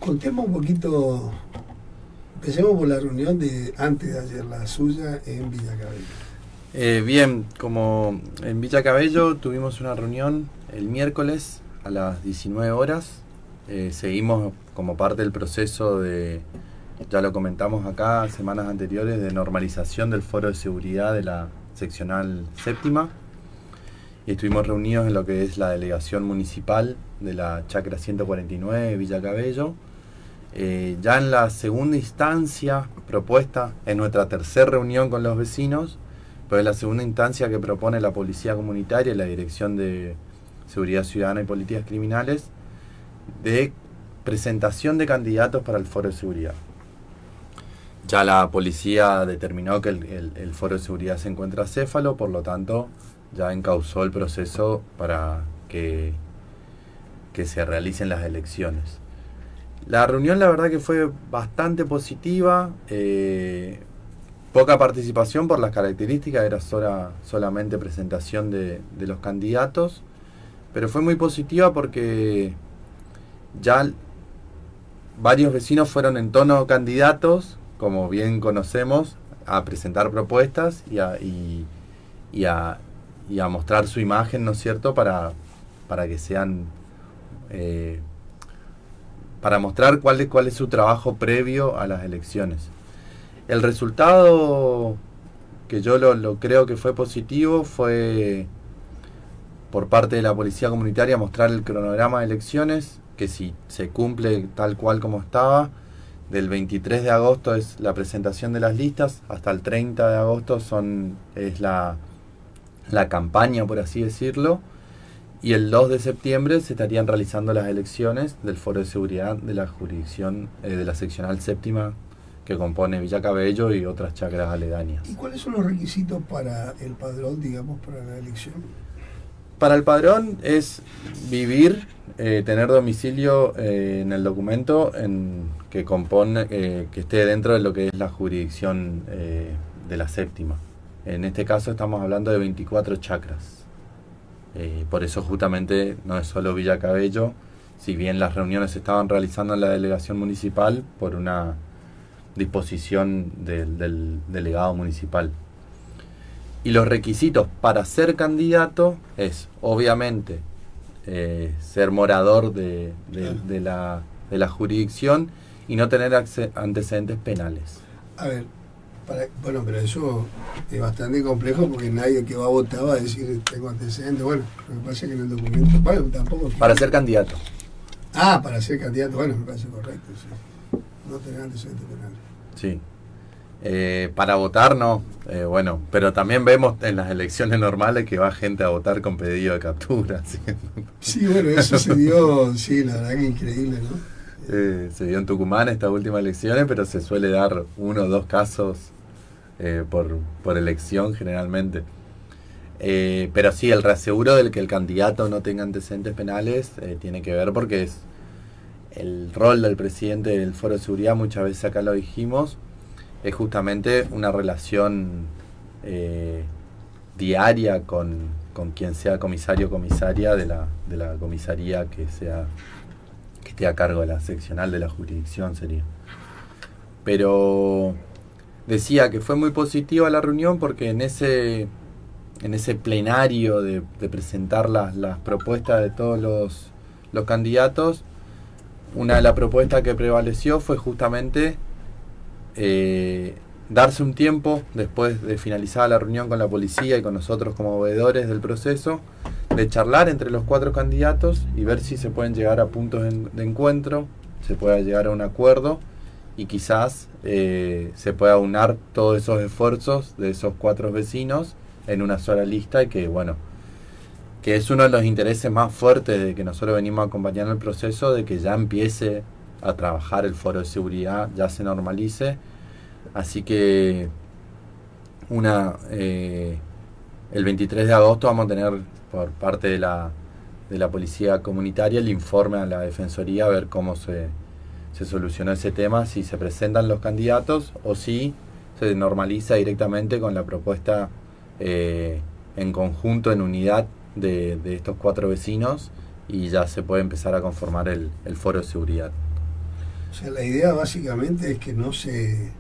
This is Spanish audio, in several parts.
Contemos un poquito, empecemos por la reunión de antes de ayer, la suya en Villa Cabello. Bien, como en Villa Cabello tuvimos una reunión el miércoles a las 19 horas. Seguimos como parte del proceso de, ya lo comentamos acá semanas anteriores, de normalización del foro de seguridad de la seccional séptima. Y estuvimos reunidos en lo que es la delegación municipal de la Chacra 149 de Villa Cabello. Ya en la segunda instancia propuesta, en nuestra tercera reunión con los vecinos, pero es la segunda instancia que propone la Policía Comunitaria y la Dirección de Seguridad Ciudadana y Políticas Criminales, de presentación de candidatos para el foro de seguridad. Ya la policía determinó que el foro de seguridad se encuentra acéfalo, por lo tanto ya encauzó el proceso para que se realicen las elecciones. La reunión, la verdad que fue bastante positiva, poca participación por las características, era solamente presentación de los candidatos, pero fue muy positiva porque ya varios vecinos fueron en tono candidatos, como bien conocemos, a presentar propuestas y a mostrar su imagen, ¿no es cierto?, para que sean... para mostrar cuál es su trabajo previo a las elecciones. El resultado, que yo lo creo que fue positivo, fue por parte de la Policía Comunitaria mostrar el cronograma de elecciones, que si se cumple tal cual como estaba, del 23 de agosto es la presentación de las listas, hasta el 30 de agosto es la campaña, por así decirlo, y el 2 de septiembre se estarían realizando las elecciones del foro de seguridad de la jurisdicción de la seccional séptima, que compone Villa Cabello y otras chacras aledañas. ¿Y cuáles son los requisitos para el padrón, digamos, para la elección? Para el padrón es vivir, tener domicilio en el documento que compone, que esté dentro de lo que es la jurisdicción de la séptima. En este caso estamos hablando de 24 chacras. Por eso justamente no es solo Villa Cabello, si bien las reuniones se estaban realizando en la delegación municipal por una disposición del delegado municipal. Y los requisitos para ser candidato es, obviamente, ser morador de la jurisdicción y no tener antecedentes penales. A ver, bueno, pero eso es bastante complejo porque nadie que va a votar va a decir tengo antecedentes. Bueno, lo que pasa es que en el documento, bueno, tampoco... Para ser candidato. Ah, para ser candidato, bueno, me parece correcto, sí. No tener antecedentes penales. Sí. Para votar no, bueno, pero también vemos en las elecciones normales que va gente a votar con pedido de captura. ¿Sí? Sí, bueno, eso se dio, sí, la verdad que increíble, ¿no? Se dio en Tucumán estas últimas elecciones, pero se suele dar 1 o 2 casos por elección generalmente. Pero sí, el reaseguro del que el candidato no tenga antecedentes penales tiene que ver porque es el rol del presidente del Foro de Seguridad, muchas veces acá lo dijimos, es justamente una relación diaria con quien sea comisario o comisaria de la comisaría que esté a cargo de la seccional de la jurisdicción sería. Pero decía que fue muy positiva la reunión porque en ese plenario de presentar las propuestas de todos los candidatos, una de las propuestas que prevaleció fue justamente darse un tiempo después de finalizada la reunión con la policía y con nosotros como veedores del proceso, de charlar entre los 4 candidatos y ver si se pueden llegar a puntos de encuentro, se pueda llegar a un acuerdo y quizás se pueda aunar todos esos esfuerzos de esos 4 vecinos en una sola lista, y que bueno, que es uno de los intereses más fuertes de que nosotros venimos acompañando el proceso, de que ya empiece a trabajar el foro de seguridad, ya se normalice. Así que el 23 de agosto vamos a tener por parte de la Policía Comunitaria el informe a la Defensoría, a ver cómo se solucionó ese tema, si se presentan los candidatos o si se normaliza directamente con la propuesta en conjunto, en unidad de estos 4 vecinos, y ya se puede empezar a conformar el foro de seguridad. O sea, la idea básicamente es que no se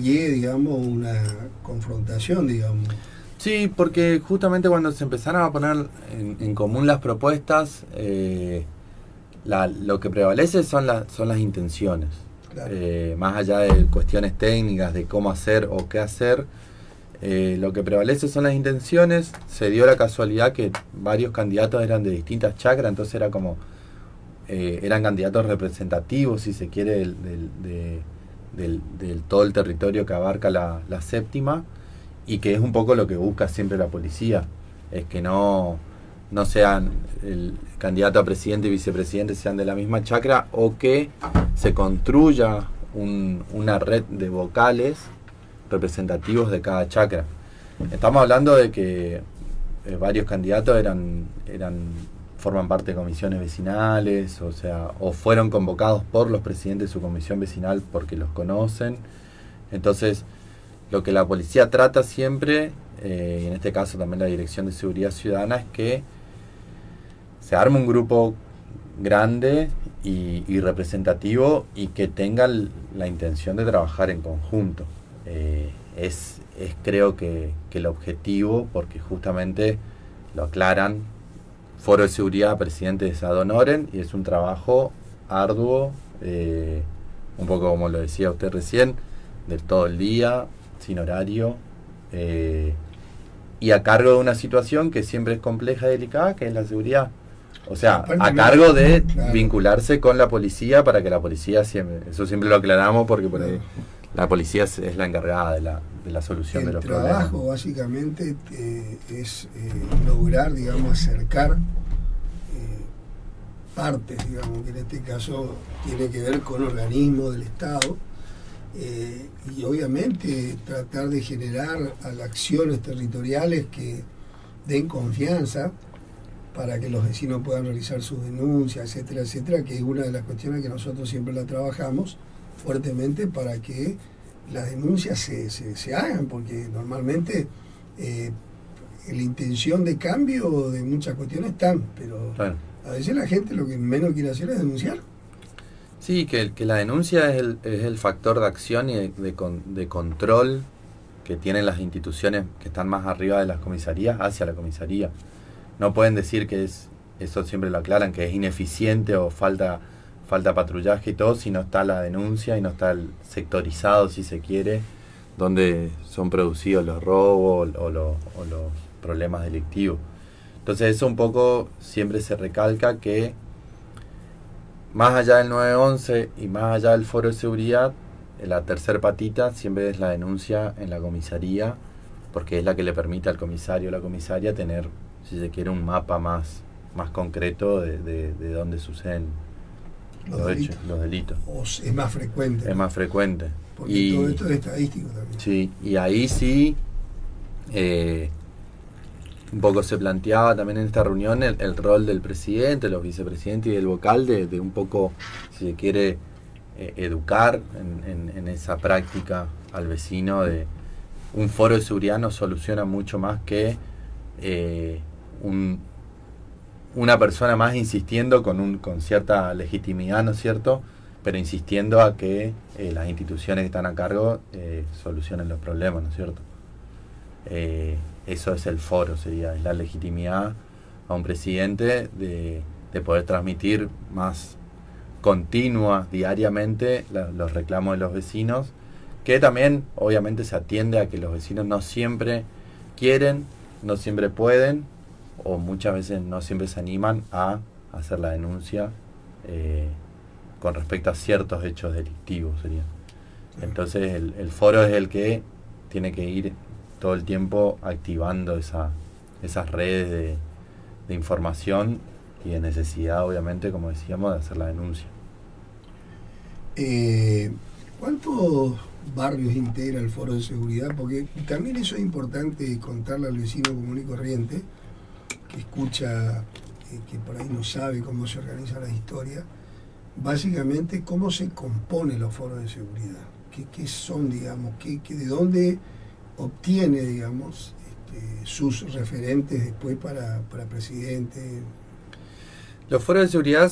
llegue, digamos, una confrontación, digamos. Sí, porque justamente cuando se empezaron a poner en común las propuestas, lo que prevalece son las intenciones. Claro. Más allá de cuestiones técnicas, de cómo hacer o qué hacer, lo que prevalece son las intenciones. Se dio la casualidad que varios candidatos eran de distintas chacras, entonces era como eran candidatos representativos, si se quiere, del todo el territorio que abarca la séptima, y que es un poco lo que busca siempre la policía, es que no sean el candidato a presidente y vicepresidente sean de la misma chacra, o que se construya una red de vocales representativos de cada chacra. Estamos hablando de que varios candidatos forman parte de comisiones vecinales, o fueron convocados por los presidentes de su comisión vecinal porque los conocen. Entonces, lo que la policía trata siempre, y en este caso también la Dirección de Seguridad Ciudadana, es que se arme un grupo grande y representativo, y que tengan la intención de trabajar en conjunto. Es creo que el objetivo, porque justamente lo aclaran: Foro de Seguridad, presidentes ad honorem, y es un trabajo arduo, un poco como lo decía usted recién, de todo el día, sin horario, y a cargo de una situación que siempre es compleja y delicada, que es la seguridad. O sea, a cargo de vincularse con la policía, para que la policía eso siempre lo aclaramos, porque por ahí la policía es la encargada de la solución de los problemas. El trabajo básicamente es lograr, digamos, acercar partes, digamos, que en este caso tiene que ver con organismos del Estado, y obviamente tratar de generar acciones territoriales que den confianza para que los vecinos puedan realizar sus denuncias, etcétera, etcétera, que es una de las cuestiones que nosotros siempre la trabajamos fuertemente, para que las denuncias se hagan, porque normalmente la intención de cambio de muchas cuestiones están, pero claro, a veces la gente lo que menos quiere hacer es denunciar. Sí, que la denuncia es el factor de acción y de control que tienen las instituciones que están más arriba de las comisarías hacia la comisaría. No pueden decir que eso siempre lo aclaran, que es ineficiente o falta patrullaje y todo, si no está la denuncia y no está el sectorizado, si se quiere, donde son producidos los robos o los problemas delictivos. Entonces eso un poco siempre se recalca, que más allá del 911 y más allá del foro de seguridad, la tercer patita siempre es la denuncia en la comisaría, porque es la que le permite al comisario o la comisaria tener, si se quiere, un mapa más concreto de dónde suceden los delitos. O es más frecuente. Es más frecuente. Porque todo esto es estadístico también. Sí, y ahí sí, un poco se planteaba también en esta reunión el rol del presidente, los vicepresidentes y del vocal, de un poco, si se quiere, educar en esa práctica al vecino. De un foro de seguridad no soluciona mucho más que una persona más insistiendo con cierta legitimidad, ¿no es cierto?, pero insistiendo a que las instituciones que están a cargo solucionen los problemas, ¿no es cierto? Eso es el foro, es la legitimidad a un presidente de poder transmitir más continua, diariamente, los reclamos de los vecinos, que también obviamente se atiende a que los vecinos no siempre quieren, no siempre pueden, o muchas veces no siempre se animan a hacer la denuncia con respecto a ciertos hechos delictivos, sería. Entonces el foro es el que tiene que ir todo el tiempo activando esas redes de información y de necesidad, obviamente, como decíamos, de hacer la denuncia. ¿Cuántos barrios integra el foro de seguridad? Porque también eso es importante contarle al vecino común y corriente, que escucha, que por ahí no sabe cómo se organiza la historia, básicamente cómo se componen los foros de seguridad, qué son, digamos, de dónde obtiene, digamos, sus referentes después para presidente. Los foros de seguridad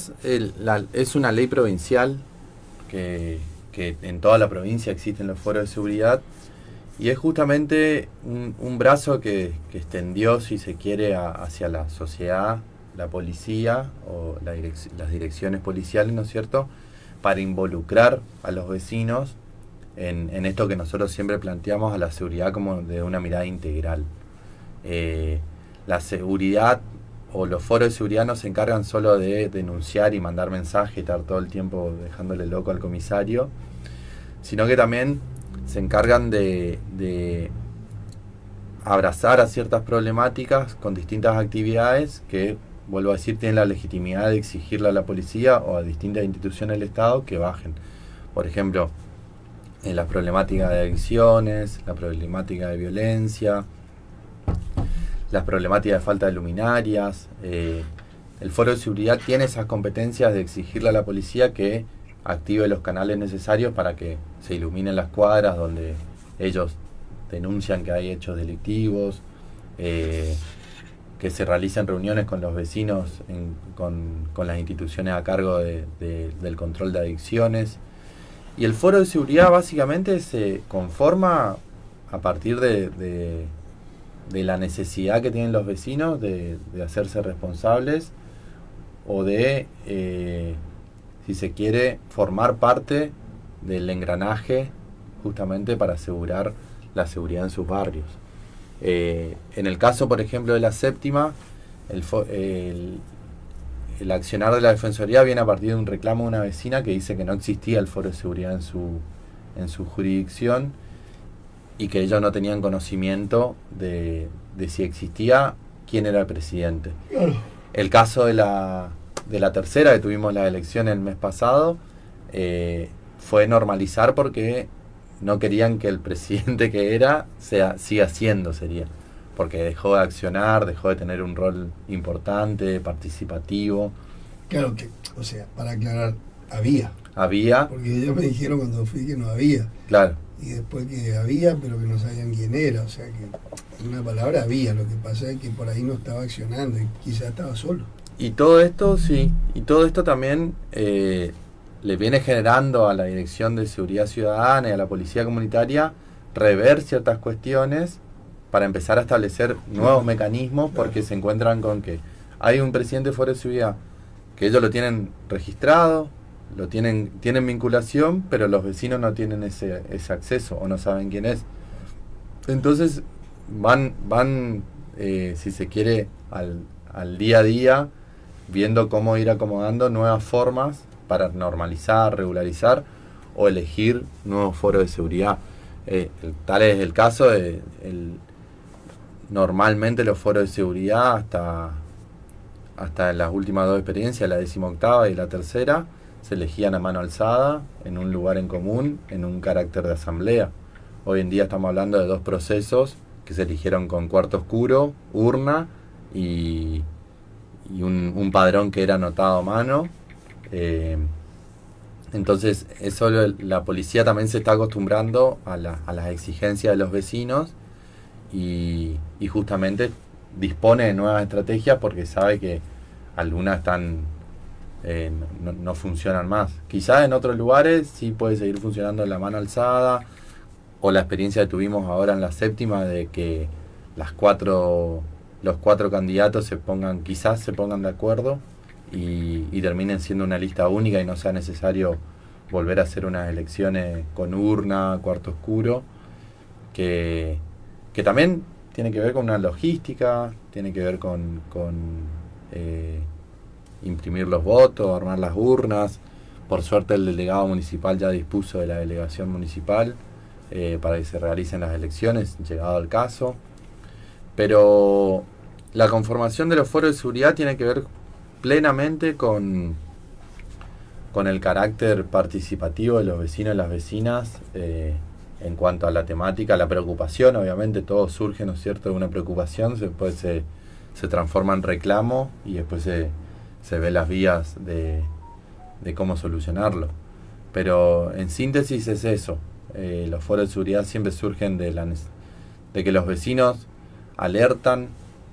es una ley provincial que en toda la provincia existen los foros de seguridad y es justamente un brazo que extendió, si se quiere, hacia la sociedad, la policía o las direcciones policiales, ¿no es cierto?, para involucrar a los vecinos en esto que nosotros siempre planteamos, a la seguridad como de una mirada integral. La seguridad o los foros de seguridad no se encargan solo de denunciar y mandar mensajes y estar todo el tiempo dejándole loco al comisario, sino que también se encargan de abrazar a ciertas problemáticas con distintas actividades que, vuelvo a decir, tienen la legitimidad de exigirle a la policía o a distintas instituciones del Estado que bajen. Por ejemplo, en la problemática de adicciones, la problemática de violencia, las problemáticas de falta de luminarias. El foro de seguridad tiene esas competencias de exigirle a la policía que active los canales necesarios para que se iluminen las cuadras donde ellos denuncian que hay hechos delictivos, que se realicen reuniones con los vecinos, con las instituciones a cargo del control de adicciones. Y el foro de seguridad básicamente se conforma a partir de la necesidad que tienen los vecinos de hacerse responsables o de, si se quiere, formar parte del engranaje justamente para asegurar la seguridad en sus barrios. En el caso, por ejemplo, de la séptima, el accionar de la Defensoría viene a partir de un reclamo de una vecina que dice que no existía el foro de seguridad en su jurisdicción y que ellos no tenían conocimiento de si existía, quién era el presidente. Claro. El caso de la tercera, que tuvimos la elección el mes pasado, fue normalizar porque no querían que el presidente que era siga siendo, porque dejó de accionar, dejó de tener un rol importante, participativo. Claro que, o sea, para aclarar, había. Porque ellos me dijeron cuando fui que no había. Claro. Y después que había, pero que no sabían quién era, o sea que en una palabra había, lo que pasa es que por ahí no estaba accionando y quizás estaba solo. Y todo esto, sí, y todo esto también le viene generando a la Dirección de Seguridad Ciudadana y a la Policía Comunitaria rever ciertas cuestiones para empezar a establecer nuevos mecanismos, porque se encuentran con que hay un presidente de foro de seguridad que ellos lo tienen registrado, tienen vinculación, pero los vecinos no tienen ese acceso o no saben quién es. Entonces van si se quiere, al día a día, viendo cómo ir acomodando nuevas formas para normalizar, regularizar o elegir nuevos foros de seguridad. Tal es el caso de normalmente los foros de seguridad hasta las últimas dos experiencias, la 18ª y la tercera, se elegían a mano alzada, en un lugar en común, en un carácter de asamblea. Hoy en día estamos hablando de dos procesos que se eligieron con cuarto oscuro, urna y un padrón que era anotado a mano. Entonces eso la policía también se está acostumbrando a las exigencias de los vecinos y justamente dispone de nuevas estrategias porque sabe que algunas no funcionan más. Quizás en otros lugares sí puede seguir funcionando la mano alzada, o la experiencia que tuvimos ahora en la séptima de que los cuatro candidatos quizás se pongan de acuerdo y terminen siendo una lista única y no sea necesario volver a hacer unas elecciones con urna, cuarto oscuro, que también tiene que ver con una logística, tiene que ver con imprimir los votos, armar las urnas. Por suerte el delegado municipal ya dispuso de la delegación municipal para que se realicen las elecciones, llegado al caso. Pero la conformación de los foros de seguridad tiene que ver plenamente con el carácter participativo de los vecinos y las vecinas en cuanto a la temática, la preocupación. Obviamente todo surge, ¿no es cierto?, de una preocupación, después se transforma en reclamo y después se ve las vías de cómo solucionarlo. Pero en síntesis es eso. Los foros de seguridad siempre surgen de que los vecinos alertan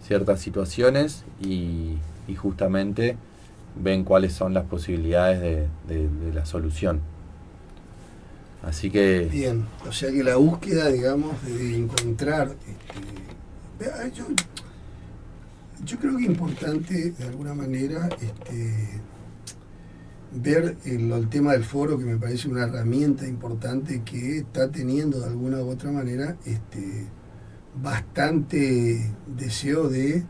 ciertas situaciones y justamente ven cuáles son las posibilidades de la solución. Así que... Bien, o sea que la búsqueda, digamos, de encontrar... yo creo que es importante, de alguna manera, ver el tema del foro, que me parece una herramienta importante que está teniendo de alguna u otra manera bastante deseo de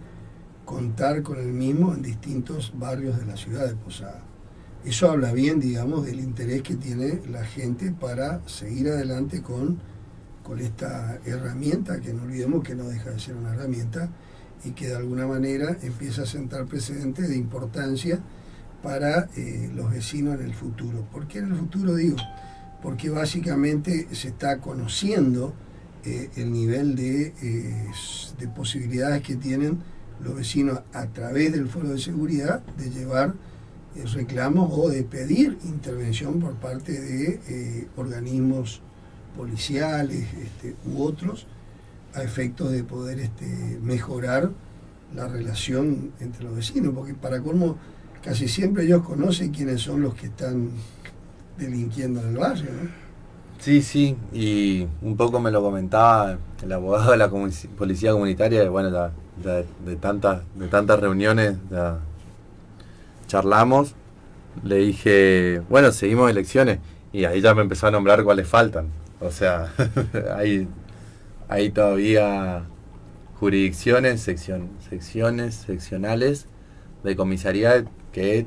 contar con el mismo en distintos barrios de la ciudad de Posada. Eso habla bien, digamos, del interés que tiene la gente para seguir adelante con esta herramienta, que no olvidemos que no deja de ser una herramienta y que de alguna manera empieza a sentar precedentes de importancia para los vecinos en el futuro. ¿Por qué en el futuro digo? Porque básicamente se está conociendo el nivel de posibilidades que tienen los vecinos a través del foro de seguridad de llevar reclamos o de pedir intervención por parte de organismos policiales u otros a efectos de poder mejorar la relación entre los vecinos, porque para colmo casi siempre ellos conocen quiénes son los que están delinquiendo en el barrio, ¿no? Sí, sí, y un poco me lo comentaba el abogado de la policía comunitaria, bueno, de tantas reuniones charlamos, le dije, bueno, seguimos elecciones, y ahí ya me empezó a nombrar cuáles faltan. O sea, hay todavía jurisdicciones, seccionales de comisaría que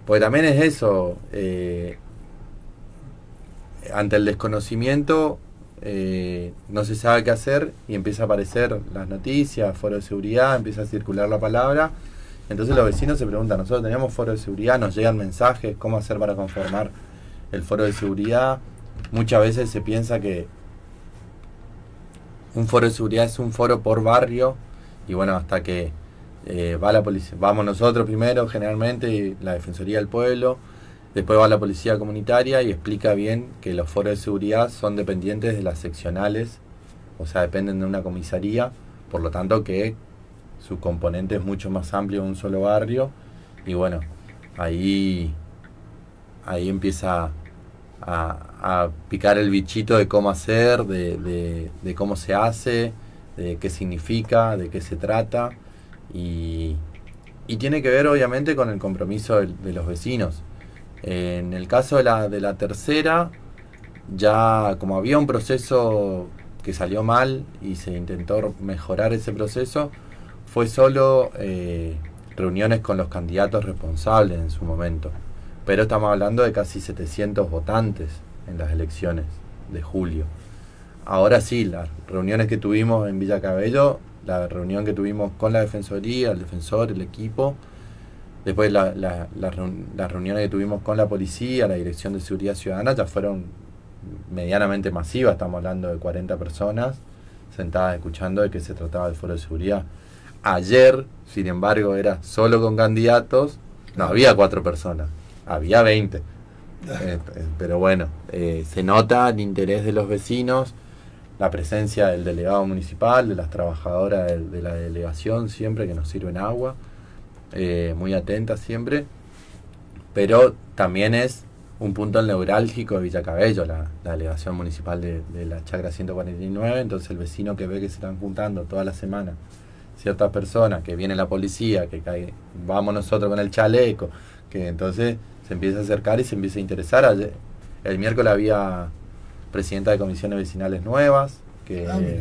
porque también es eso, ante el desconocimiento no se sabe qué hacer y empieza a aparecer las noticias, foro de seguridad, empieza a circular la palabra. Entonces los vecinos se preguntan, nosotros teníamos foro de seguridad, nos llegan mensajes, ¿cómo hacer para conformar el foro de seguridad? Muchas veces se piensa que un foro de seguridad es un foro por barrio, y bueno, hasta que va la policía, vamos nosotros primero generalmente, la Defensoría del Pueblo, después va la policía comunitaria y explica bien que los foros de seguridad son dependientes de las seccionales, o sea, dependen de una comisaría, por lo tanto que su componente es mucho más amplio de un solo barrio, y bueno, ahí empieza a picar el bichito de cómo hacer, de cómo se hace, de qué significa, de qué se trata, y tiene que ver obviamente con el compromiso de los vecinos. En el caso de la tercera, ya como había un proceso que salió mal y se intentó mejorar ese proceso, fue solo reuniones con los candidatos responsables en su momento. Pero estamos hablando de casi 700 votantes en las elecciones de julio. Ahora sí, las reuniones que tuvimos en Villa Cabello, la reunión que tuvimos con la Defensoría, el defensor, el equipo, después las reuniones que tuvimos con la policía, la Dirección de Seguridad Ciudadana, ya fueron medianamente masivas. Estamos hablando de 40 personas sentadas escuchando de qué se trataba el foro de seguridad. Ayer, sin embargo, era solo con candidatos, no había 4 personas, había 20. Pero bueno, se nota el interés de los vecinos, la presencia del delegado municipal, de las trabajadoras de la delegación siempre que nos sirven agua, muy atentas siempre, pero también es un punto neurálgico de Villa Cabello, la delegación municipal de la Chacra 149, entonces el vecino que ve que se están juntando toda la semana ciertas personas, que viene la policía, que cae, vamos nosotros con el chaleco, que entonces se empieza a acercar y se empieza a interesar. Ayer, el miércoles había presidenta de comisiones vecinales nuevas, que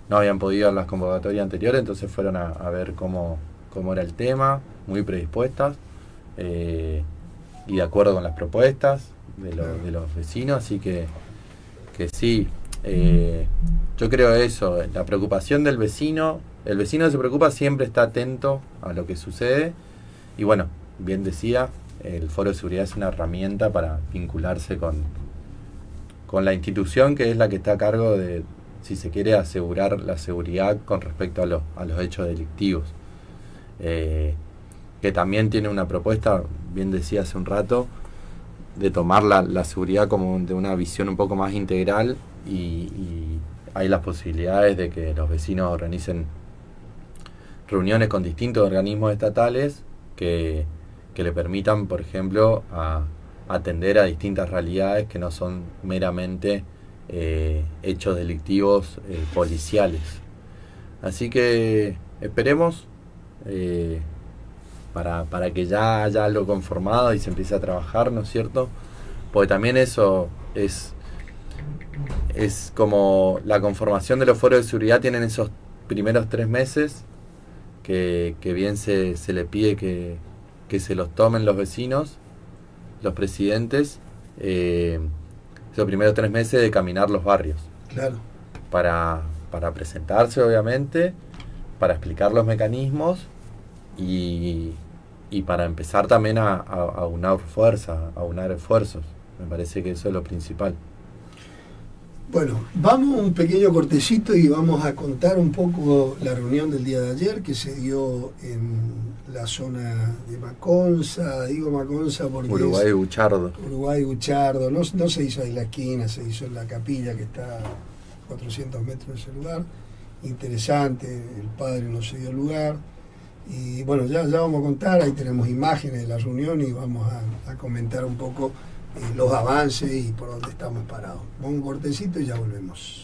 no habían podido ir a las convocatorias anteriores, entonces fueron a ver cómo era el tema, muy predispuestas, y de acuerdo con las propuestas de los vecinos, así que sí, yo creo eso, la preocupación del vecino, el vecino se preocupa, siempre está atento a lo que sucede, y bueno, bien decía, el foro de seguridad es una herramienta para vincularse con la institución que es la que está a cargo de, si se quiere, asegurar la seguridad con respecto a los hechos delictivos. Que también tiene una propuesta, bien decía hace un rato, de tomar la seguridad como de una visión un poco más integral, y hay las posibilidades de que los vecinos organicen reuniones con distintos organismos estatales que le permitan, por ejemplo, atender a distintas realidades que no son meramente hechos delictivos policiales. Así que esperemos para que ya haya algo conformado y se empiece a trabajar, ¿no es cierto? Porque también eso es como la conformación de los foros de seguridad. Tienen esos primeros 3 meses que bien se le pide que se los tomen los vecinos, los presidentes, esos primeros 3 meses de caminar los barrios. Claro. Para presentarse, obviamente, para explicar los mecanismos y para empezar también a unar fuerza, a unar esfuerzos. Me parece que eso es lo principal. Bueno, vamos a un pequeño cortecito y vamos a contar un poco la reunión del día de ayer que se dio en la zona de Maconza. Digo Maconza porque Uruguay Buchardo. Uruguay Buchardo, no se hizo ahí en la esquina, se hizo en la capilla que está a 400 metros de ese lugar. Interesante, el padre no se dio lugar. Y bueno, ya vamos a contar, ahí tenemos imágenes de la reunión y vamos a comentar un poco los avances y por dónde estamos parados. Vamos a un cortecito y ya volvemos.